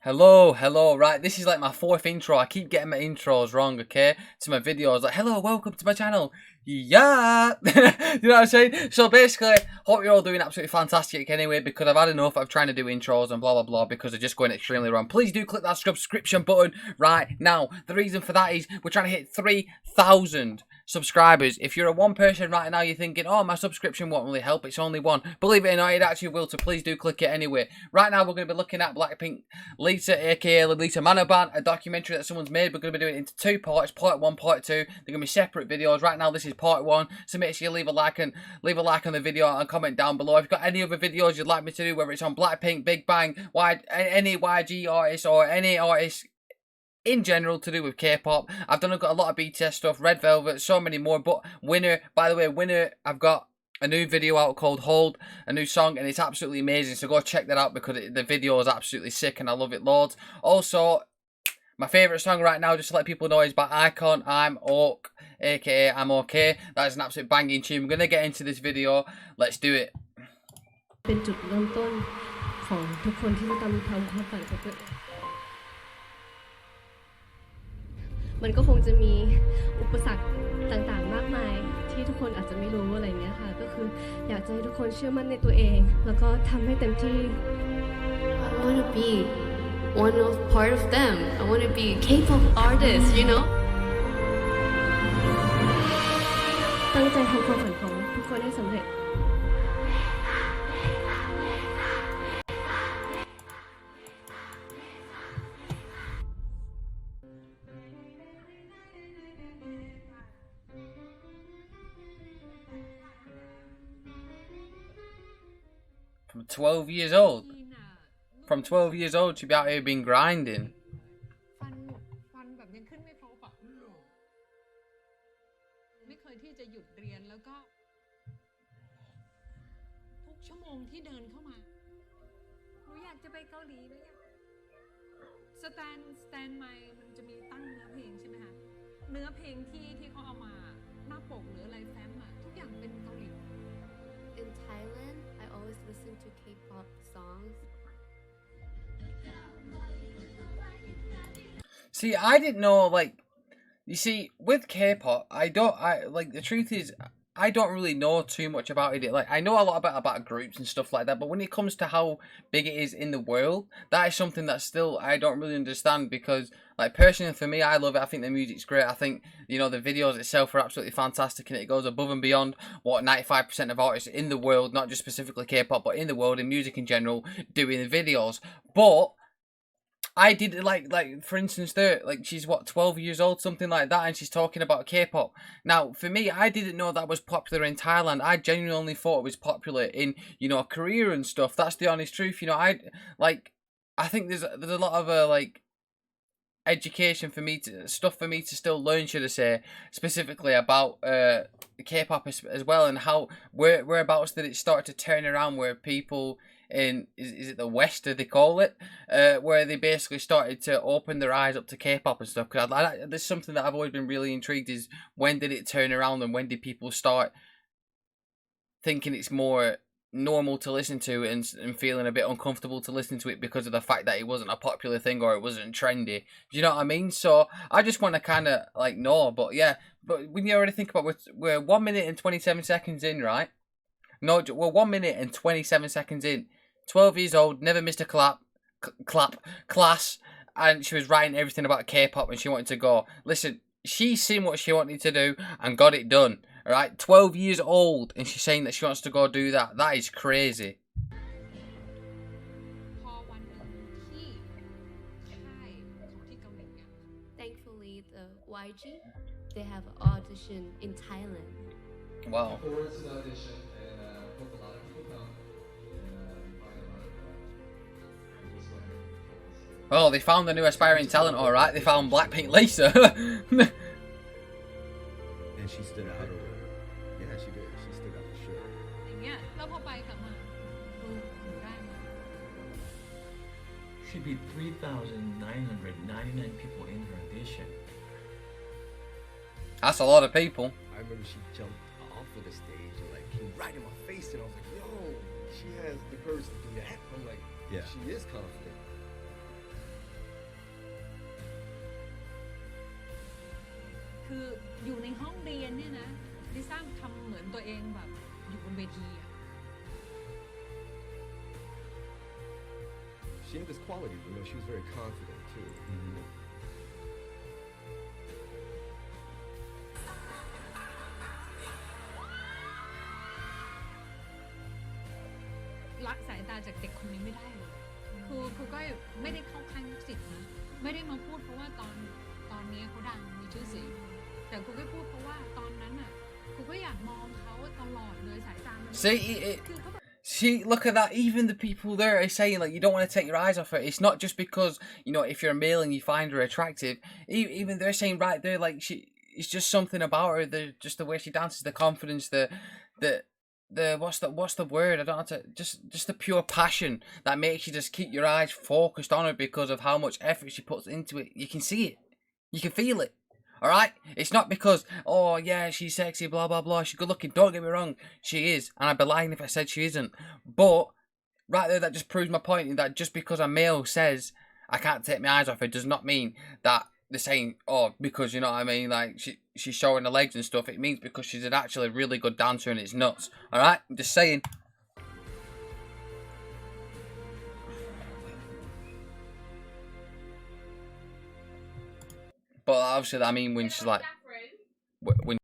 Hello, right, this is like my fourth intro. I keep getting my intros wrong, okay, to my videos, like, hello, welcome to my channel, yeah, you know what I'm saying? So basically, hope you're all doing absolutely fantastic anyway, because I've had enough of trying to do intros and blah, blah, blah, because they're just going extremely wrong. Please do click that subscription button right now. The reason for that is we're trying to hit 3,000 subscribers. If you're a one person right now, you're thinking, oh, my subscription won't really help, it's only one. Believe it or not, it actually will, so please do click it anyway. Right now, we're going to be looking at Blackpink LALISA, aka LALISA Manoban, a documentary that someone's made. We're going to be doing it into two parts, part one, part two. They're going to be separate videos. Right now, this is part one, so make sure you leave a like on the video and comment down below. If you've got any other videos you'd like me to do, whether it's on Blackpink, Big Bang, any YG artist or any artist in general to do with K-pop. I've got a lot of BTS stuff, Red Velvet, so many more. But Winner, by the way, Winner, I've got a new video out called Hold, a new song, and it's absolutely amazing. So go check that out because the video is absolutely sick and I love it loads. Also, my favourite song right now, just to let people know, is by Icon, I'm Oak, aka I'm Okay. That is an absolute banging tune. We're going to get into this video. Let's do it. เป็นจุดเริ่มต้นของทุกคนที่จะทำความฝันของตัวเองมันก็คงจะมีอุปสรรคต่างๆมากมายที่ทุกคนอาจจะไม่รู้อะไรเงี้ยค่ะก็คืออยากจะให้ทุกคนเชื่อมั่นในตัวเองแล้วก็ทำให้เต็มที่ I want to be part of them. I want to be a K-pop artist, you know. ตั้งใจทำความฝันของทุกคนให้สำเร็จFrom 12 years old. From 12 years old, she'd be out here been grinding. ฟันแบบยังขึ้นไม่ครบอ่ะไม่เคยที่จะหยุดเรียนแล้วก็ทุกชั่วโมงที่เดินเข้ามาหนูอยากจะไปเกาหลีนะสแตนไมค์มันจะมีตั้งเนื้อเพลงใช่ไหมคะเนื้อเพลงที่เขาเอามาหน้าปกหรืออะไรแฟ้มอ่ะทุกอย่างเป็นเกาหลี In Thailand, I always listen to K-pop songs. See, I didn't know, like, you see, with K-pop, the truth is, I don't really know too much about it. Like, I know a lot about groups and stuff like that, but when it comes to how big it is in the world, that is something that still I don't really understand because, like, personally for me, I love it. I think the music's great. I think, you know, the videos itself are absolutely fantastic and it goes above and beyond what 95% of artists in the world, not just specifically K-pop, but in the world, in music in general, do in the videos. But I did like for instance there, like she's what 12 years old, something like that, and she's talking about K-pop. Now for me, I didn't know that was popular in Thailand. I genuinely thought it was popular in, you know, Korea and stuff. That's the honest truth. You know, I think there's a lot of like education for me to still learn, should I say, specifically about K-pop as well, and how whereabouts did it start to turn around, where people in is it the West, do they call it, where they basically started to open their eyes up to K-pop and stuff. Because there's something that I've always been really intrigued is when did it turn around and when did people start thinking it's more normal to listen to and feeling a bit uncomfortable to listen to it because of the fact that it wasn't a popular thing or it wasn't trendy. Do you know what I mean? So I just want to kind of like know, but yeah, but when you already think about we're 1 minute and 27 seconds in, right? No, we're 1 minute and 27 seconds in. 12 years old, never missed a class, and she was writing everything about K-pop and she wanted to go. Listen, she's seen what she wanted to do and got it done. Alright, 12 years old, and she's saying that she wants to go do that. That is crazy. Thankfully, the YG, they have an audition in Thailand. Wow. Forward to the audition, and hope a lot of people come, and find a lot of just like. Oh, they found a new aspiring talent, alright. They found Blackpink LALISA. And she stood out. Yeah, she did. She stood out for sure. อย่างเงี้ยแล้วพอไปกลับมาหนูได้มา She beat 3,999 people in her audition. That's a lot of people. I remember she jumped off of the stage and like came right in my face, and I was like, "Yo, she has the courage to do that." I'm like, "Yeah, she is confident." นเนี่ยนะลิซ่าทำเหมือนตัวเองแบบอยู่บนเวทีอะ She had this quality, you know, she was very confident too. Mm-hmm. ละสายตาจากเด็กคนนี้ไม่ได้เลยคือก็ไม่ได้เข้าข้างนักศิษย์นะไม่ได้มาพูดเพราะว่าตอนนี้เขาดังมีชื่อเสียงแต่กูก็พูดเพราะว่าตอนนั้นอ่ะกูก็อยากมองเขาตลอดเลยสายตามัน คือเขาแบบ See, look at that. Even the people there are saying, like, you don't want to take your eyes off her. It's not just because, you know, if you're a male and you find her attractive. Even they're saying right there, like, it's just something about her. Just the way she dances, the confidence, the what's the word? I don't know how to, just the pure passion that makes you just keep your eyes focused on her because of how much effort she puts into it. You can see it. You can feel it. Alright? It's not because, oh yeah, she's sexy, blah blah blah, she's good looking. Don't get me wrong, she is, and I'd be lying if I said she isn't. But right there, that just proves my point, that just because a male says I can't take my eyes off her does not mean that they're saying, oh, because, you know what I mean, like she's showing her legs and stuff. It means because she's an actually really good dancer and it's nuts. Alright? I'm just saying. But obviously, I mean, when she's like, when.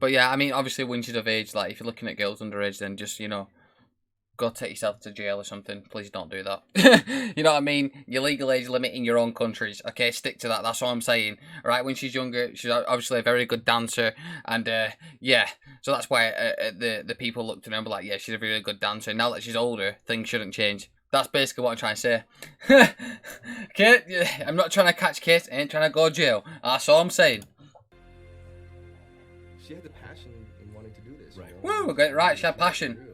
But yeah, I mean, obviously, when she's of age, like if you're looking at girls underage, then just, you know, go take yourself to jail or something. Please don't do that. You know what I mean? Your legal age limit in your own countries. Okay, stick to that. That's what I'm saying. All right, when she's younger, she's obviously a very good dancer, and yeah, so that's why the people looked at her and were like, yeah, she's a really good dancer. Now that she's older, things shouldn't change. That's basically what I'm trying to say. Okay, yeah, I'm not trying to catch Kate. I ain't trying to go to jail. That's all I'm saying. She had the passion in wanting to do this. Right. You know? Woo, okay, right, she had passion.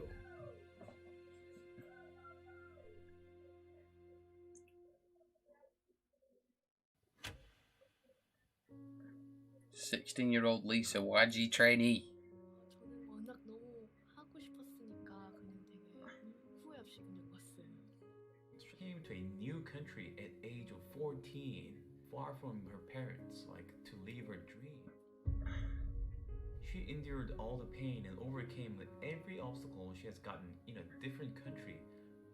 16-year-old Lisa, YG trainee. 저는 워낙 너무 하고 싶었으니까 그냥 되게 후회 없이 그냥 왔어요. She came to a new country at age of 14, far from her parents, like to live her dream. She endured all the pain and overcame every obstacle she has gotten in a different country,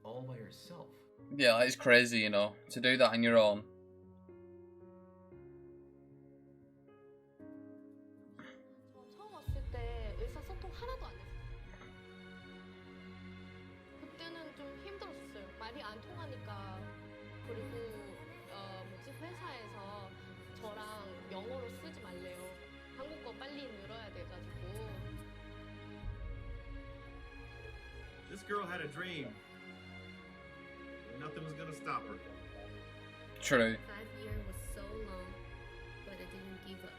all by herself. Yeah, it's crazy, you know, to do that on your own. 저 처음 왔을 때 의사소통 하나도 안 했어요. 그때는 좀 힘들었어요. 말이 안 통하니까. 그리고 회사에서 저랑 영어로 쓰지 말래요. 한국어 빨리 늘어야 돼가지고. This girl had a dream. Nothing was gonna stop her. True. 5 years was so long, but I didn't give up.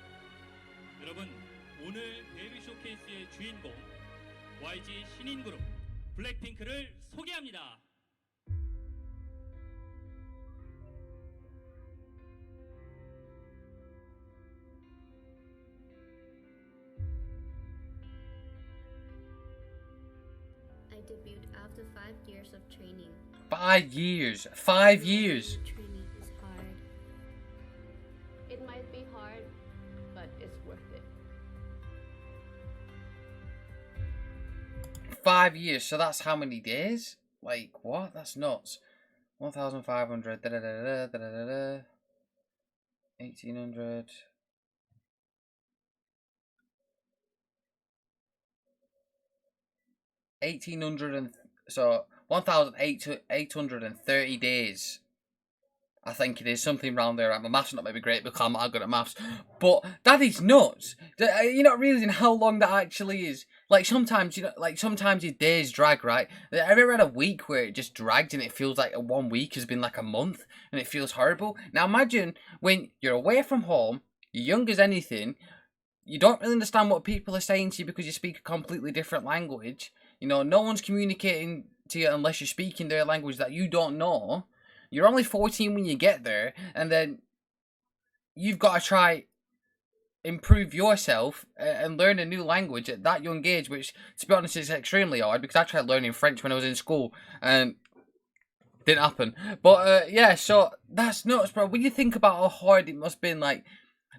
여러분, 오늘 데뷔 쇼케이스의 주인공 YG 신인 그룹 블랙핑크를 소개합니다. I debuted after 5 years of training. 5 years. 5 years. Training is hard. It might be hard, but it's worth it. 5 years. So that's how many days? Like, what? That's nuts. 1,500. 1,800. So 1,830 days. I think it is something around there. My maths not maybe great because I'm not good at maths, but that is nuts. You're not realizing how long that actually is. Like sometimes, you know, like sometimes your days drag, right? Have you ever had a week where it just dragged and it feels like 1 week has been like a month and it feels horrible? Now imagine when you're away from home, you're young as anything, you don't really understand what people are saying to you because you speak a completely different language. You know, no one's communicating to you unless you're speaking their language that you don't know. You're only 14 when you get there, and then you've got to try improve yourself and learn a new language at that young age, which, to be honest, is extremely hard because I tried learning French when I was in school, and Didn't happen. But yeah, so that's nuts, bro. When you think about how hard it must have been, like,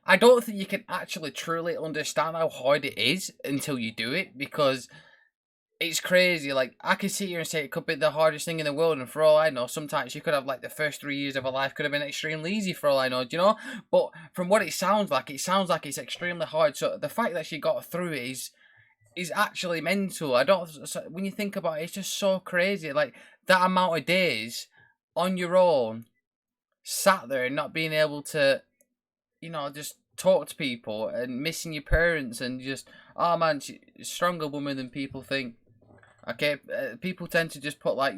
I don't think you can actually truly understand how hard it is until you do it, because it's crazy. Like, I can sit here and say it could be the hardest thing in the world, and for all I know, sometimes you could have, like, the first 3 years of a life could have been extremely easy for all I know, do you know? But from what it sounds like it's extremely hard. So the fact that she got through it is actually mental. I don't. So when you think about it, it's just so crazy. Like, that amount of days on your own, sat there and not being able to, just talk to people and missing your parents and just, oh man, she's a stronger woman than people think. Okay, people tend to just put, like,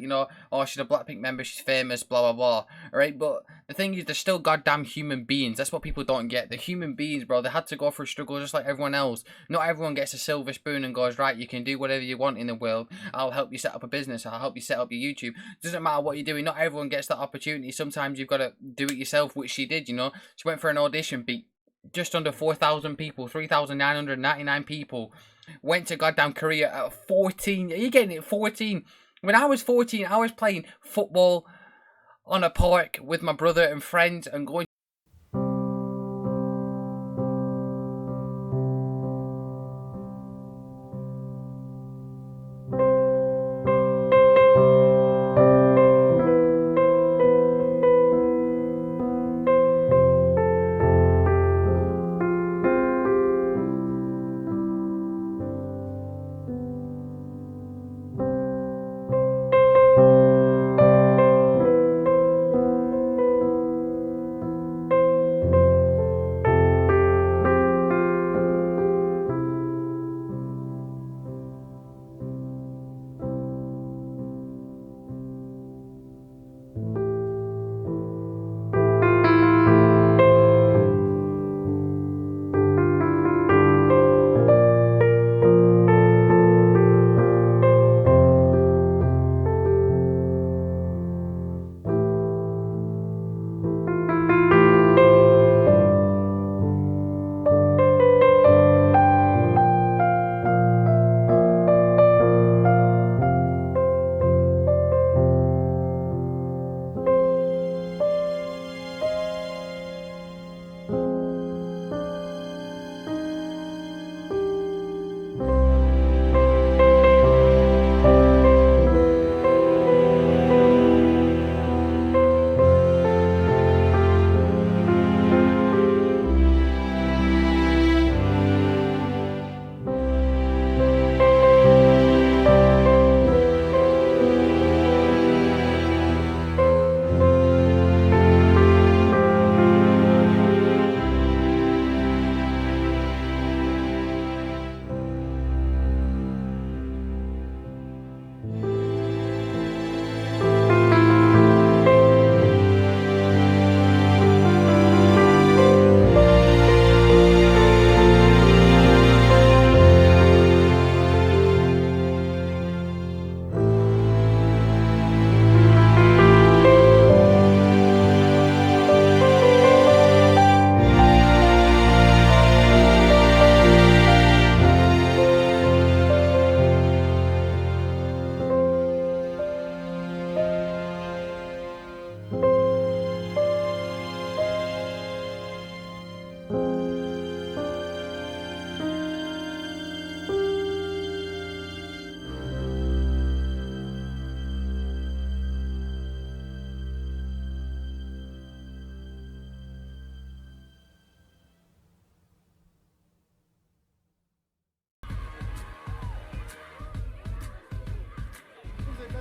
oh, she's a Blackpink member, she's famous, blah blah blah. Alright, but the thing is, they're still goddamn human beings. That's what people don't get. They're human beings, bro. They had to go through struggle just like everyone else. Not everyone gets a silver spoon and goes, right, you can do whatever you want in the world. I'll help you set up a business. I'll help you set up your YouTube. Doesn't matter what you're doing. Not everyone gets that opportunity. Sometimes you've got to do it yourself, which she did. She went for an audition, beat just under 4,000 people, 3,999 people. Went to goddamn Korea at 14. Are you getting it? 14. When I was 14, I was playing football on a park with my brother and friends and going.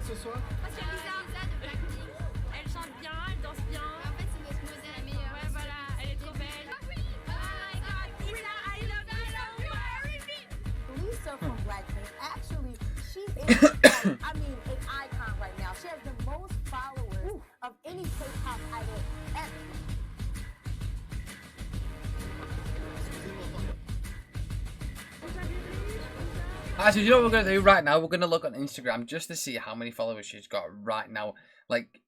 ce soir? Parce que Lisa de Blackpink, elle chante bien, elle danse bien. En fait, c'est notre modèle, la meilleure. Ouais, voilà, elle est trop belle. Oh my god, Lisa, I love you so much! Lisa from Blackpink, actually, she is, I mean, an icon right now. She has the most followers of any K-pop idol ever. Actually, you know what we're going to do right now? We're going to look on Instagram just to see how many followers she's got right now. Like,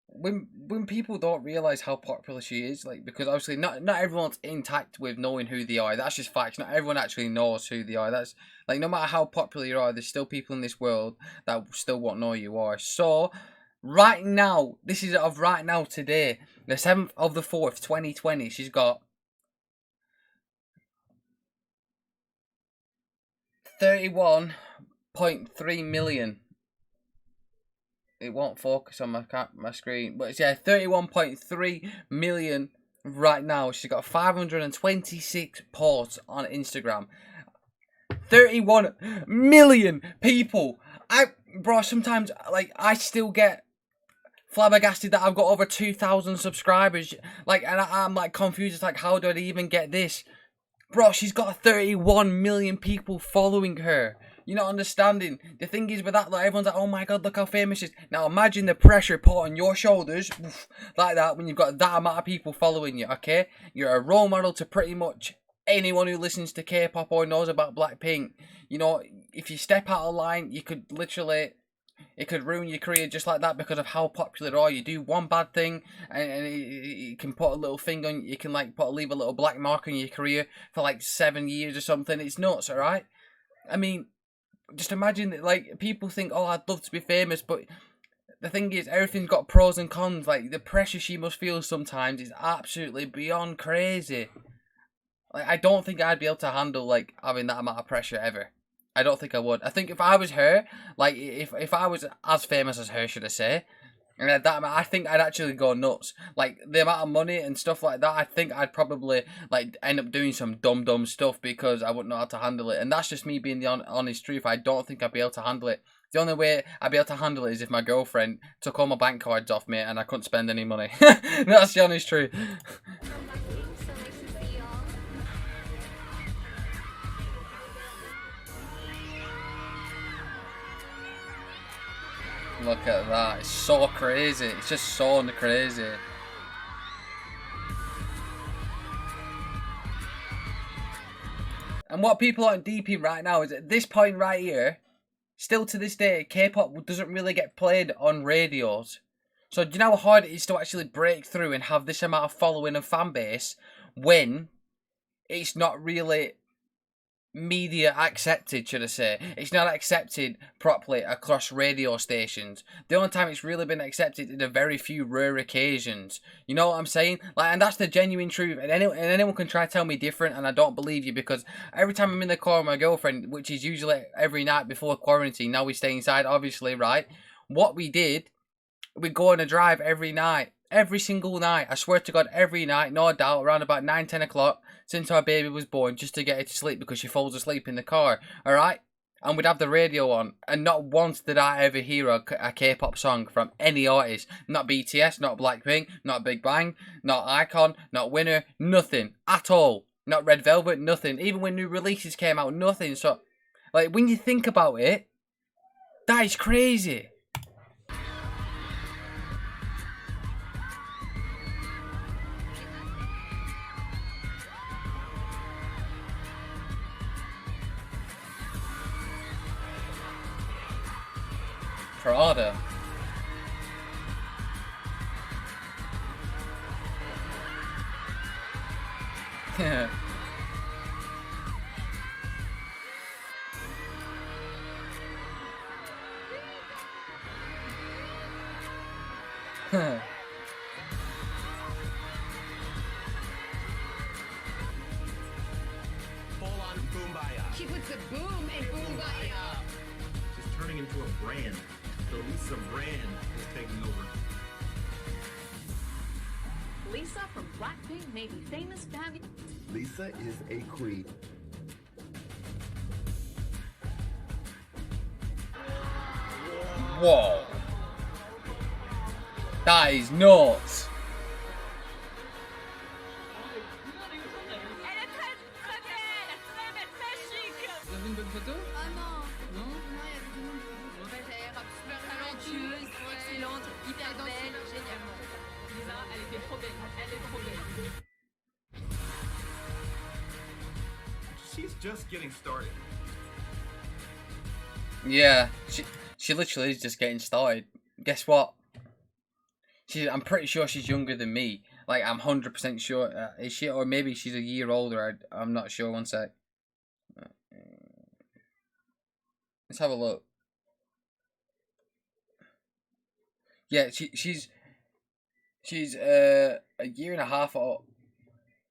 when people don't realise how popular she is, like, because obviously not everyone's intact with knowing who they are. That's just facts. Not everyone actually knows who they are. That's, like, no matter how popular you are, there's still people in this world that still won't know who you are. So, Right now, this is of right now today, the 7th of the 4th, 2020, she's got 31.3 million. It won't focus on my screen, but it's 31.3 million right now. She's got 526 posts on Instagram. 31 million people. Bro, sometimes like I still get flabbergasted that I've got over 2,000 subscribers. Like, and I'm like confused. It's like, how do I even get this? Bro, she's got 31 million people following her. You're not understanding. The thing is with that, like, everyone's like, oh my god, look how famous she is. Now imagine the pressure put on your shoulders, like that, when you've got that amount of people following you, okay? You're a role model to pretty much anyone who listens to K-pop or knows about Blackpink. You know, if you step out of line, you could literally... It could ruin your career just like that because of how popular they are. You do one bad thing and it can put a little thing on. You can like leave a little black mark on your career for like 7 years or something. It's nuts, alright? I mean, just imagine that, like, people think, oh, I'd love to be famous, but the thing is, everything's got pros and cons. Like, the pressure she must feel sometimes is absolutely beyond crazy. Like, I don't think I'd be able to handle, like, having that amount of pressure ever. I don't think I would. I think if I was her, like, if I was as famous as her, should I say, and I think I'd actually go nuts. Like, the amount of money and stuff like that, I think I'd probably, like, end up doing some dumb stuff because I wouldn't know how to handle it. And that's just me being the honest truth. I don't think I'd be able to handle it. The only way I'd be able to handle it is if my girlfriend took all my bank cards off me and I couldn't spend any money. That's the honest truth. Look at that, it's so crazy, it's just so crazy. And what people aren't deep in right now is at this point right here, still to this day, K-pop doesn't really get played on radios. So do you know how hard it is to actually break through and have this amount of following and fan base when it's not really media accepted, should I say. It's not accepted properly across radio stations. The only time it's really been accepted in a very few rare occasions. You know what I'm saying? Like, and that's the genuine truth. And anyone can try to tell me different, and I don't believe you, because every time I'm in the car with my girlfriend, which is usually every night before quarantine, now we stay inside, obviously, right? What we did, we'd go on a drive every night. Every single night. I swear to God, every night, no doubt, around about 9, 10 o'clock, since our baby was born, just to get her to sleep because she falls asleep in the car, alright? And we'd have the radio on, and not once did I ever hear a K-pop song from any artist. Not BTS, not Blackpink, not Big Bang, not Icon, not Winner, nothing at all. Not Red Velvet, nothing. Even when new releases came out, nothing. So, like, when you think about it, that is crazy. Prada. Full on Kumbaya. She puts the boom in Kumbaya. Just turning into a brand. The LALISA brand is taking over. Lisa from Blackpink may be famous, fabulous. Lisa is a queen. Whoa. That is nuts. Elle est très belle, très chic. Vous avez une bonne photo? Ah non. Non? Non, il y a tout le monde. Elle a l'air super talentueuse, excellente, hyper belle, géniale. Lisa, elle était trop belle. Elle est trop belle. She's just getting started. Yeah, she literally is just getting started. Guess what? I'm pretty sure she's younger than me. Like, I'm 100% sure. Is she? Or maybe she's a year older. I'm not sure. One sec. Let's have a look. Yeah, she's a year and a half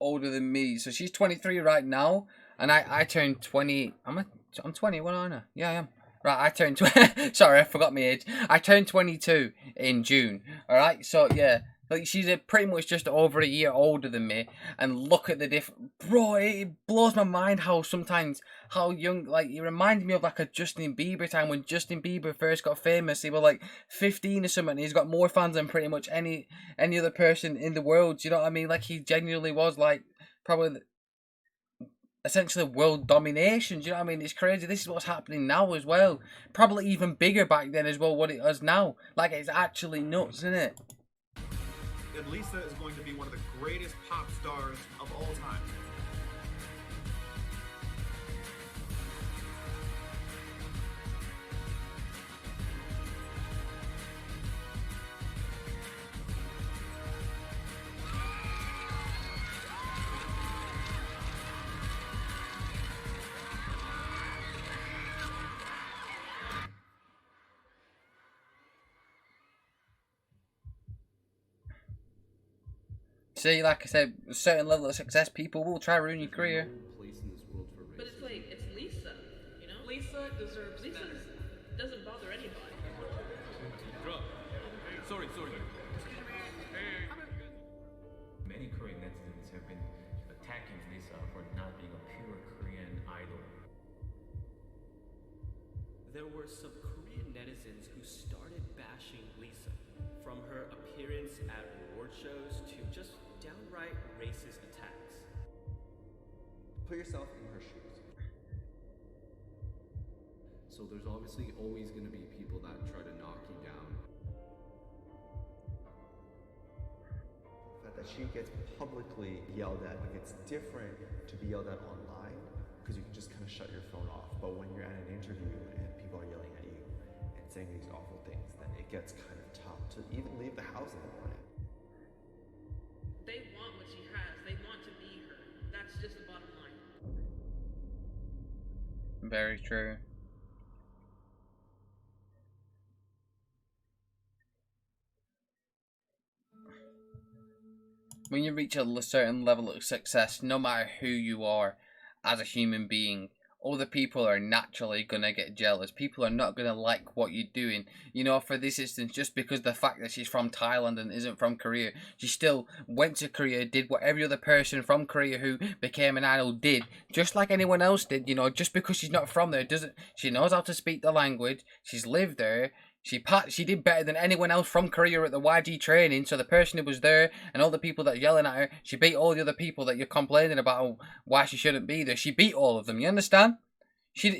older than me. So she's 23 right now, and I turned 20. I'm 21, aren't I? Yeah, I am. Right, I turned 20. Sorry, I forgot my age. I turned 22 in June. All right, so yeah, like she's pretty much just over a year older than me. And look at the bro. It blows my mind how sometimes how young. Like it reminds me of like a Justin Bieber time when Justin Bieber first got famous. He was like 15 or something. And he's got more fans than pretty much any other person in the world. Do you know what I mean? Like he genuinely was like probably essentially world domination. Do you know what I mean? It's crazy. This is what's happening now as well. Probably even bigger back then as well. What it is now, like it's actually nuts, isn't it? And Lisa is going to be one of the greatest pop stars of all time. See, like I said, a certain level of success, people will try to ruin your career. But it's like, it's Lisa, you know? Lisa deserves better. Doesn't bother anybody. Sorry. Many Korean netizens have been attacking Lisa for not being a pure Korean idol. There were some Korean netizens who started bashing Lisa, from her appearance at award shows to just downright racist attacks. Put yourself in her shoes. So there's obviously always going to be people that try to knock you down. The fact that she gets publicly yelled at, like it's different to be yelled at online because you can just kind of shut your phone off. But when you're at an interview and people are yelling at you and saying these awful things, then it gets kind of tough to even leave the house in the morning. They want what she has. They want to be her. That's just the bottom line. Very true. When you reach a certain level of success, no matter who you are as a human being, other people are naturally going to get jealous. People are not going to like what you're doing. You know, for this instance, just because the fact that she's from Thailand and isn't from Korea, she still went to Korea, did what every other person from Korea who became an idol did, just like anyone else did. You know, just because she's not from there doesn't... She knows how to speak the language. She's lived there. She did better than anyone else from Korea at the YG training. So the person who was there and all the people that are yelling at her, she beat all the other people that you're complaining about why she shouldn't be there. She beat all of them. You understand? She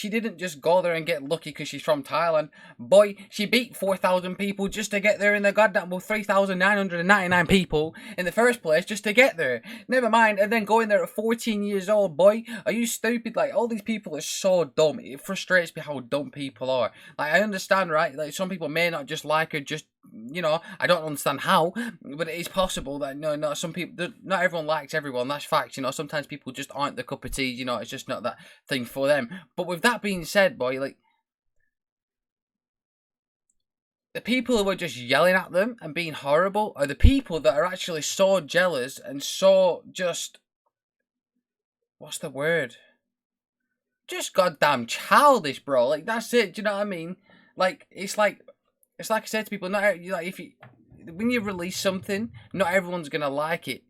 didn't just go there and get lucky because she's from Thailand. Boy, she beat 4,000 people just to get there in the goddamn... Well, 3,999 people in the first place just to get there. Never mind, and then going there at 14 years old, boy. Are you stupid? Like, all these people are so dumb. It frustrates me how dumb people are. Like, I understand, right? Like, some people may not just like her just... You know, I don't understand how, but it is possible that not some people, not everyone likes everyone. That's facts. You know, sometimes people just aren't the cup of tea. You know, it's just not that thing for them. But with that being said, boy, like the people who are just yelling at them and being horrible are the people that are actually so jealous and so just what's the word? Just goddamn childish, bro. Like that's it. Do you know what I mean? Like it's like I said to people, when you release something, not everyone's gonna like it,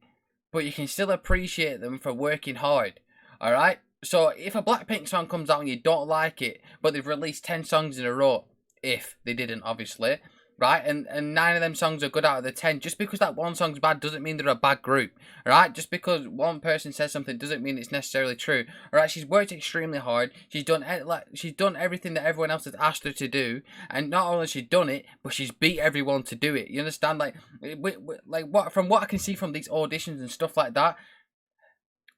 but you can still appreciate them for working hard. All right. So if a Blackpink song comes out and you don't like it, but they've released 10 songs in a row, if they didn't, obviously, right, and 9 of them songs are good out of the 10, just because that one song's bad doesn't mean they're a bad group, right? Just because one person says something doesn't mean it's necessarily true, all right? She's worked extremely hard. She's done everything that everyone else has asked her to do, and not only has she done it, but she's beat everyone to do it. You understand? From what I can see from these auditions and stuff like that,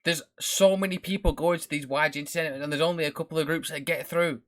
there's so many people going to these YG Entertainment, and there's only a couple of groups that get through.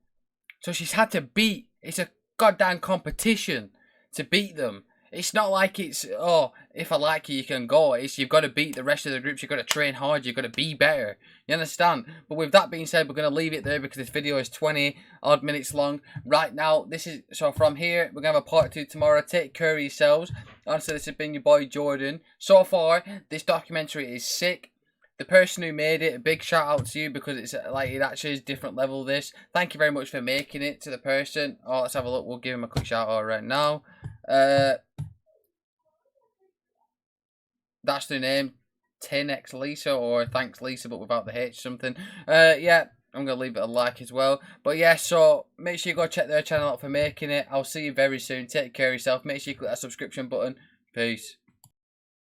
So she's had to beat. It's a goddamn competition to beat them. It's not like it's, oh, if I like you, you can go. It's you've got to beat the rest of the groups. You've got to train hard. You've got to be better. You understand? But with that being said, we're going to leave it there because this video is 20 odd minutes long. Right now, this is, so from here, we're going to have a part 2 tomorrow. Take care of yourselves. Honestly, this has been your boy Jordan. So far, this documentary is sick. The person who made it, a big shout out to you because it's like it actually is different level this. Thank you very much for making it to the person. Oh, let's have a look. We'll give him a quick shout out right now. That's the name. 10x Lisa or thanks Lisa but without the H something. Yeah, I'm going to leave it a like as well. But yeah, so make sure you go check their channel out for making it. I'll see you very soon. Take care of yourself. Make sure you click that subscription button. Peace.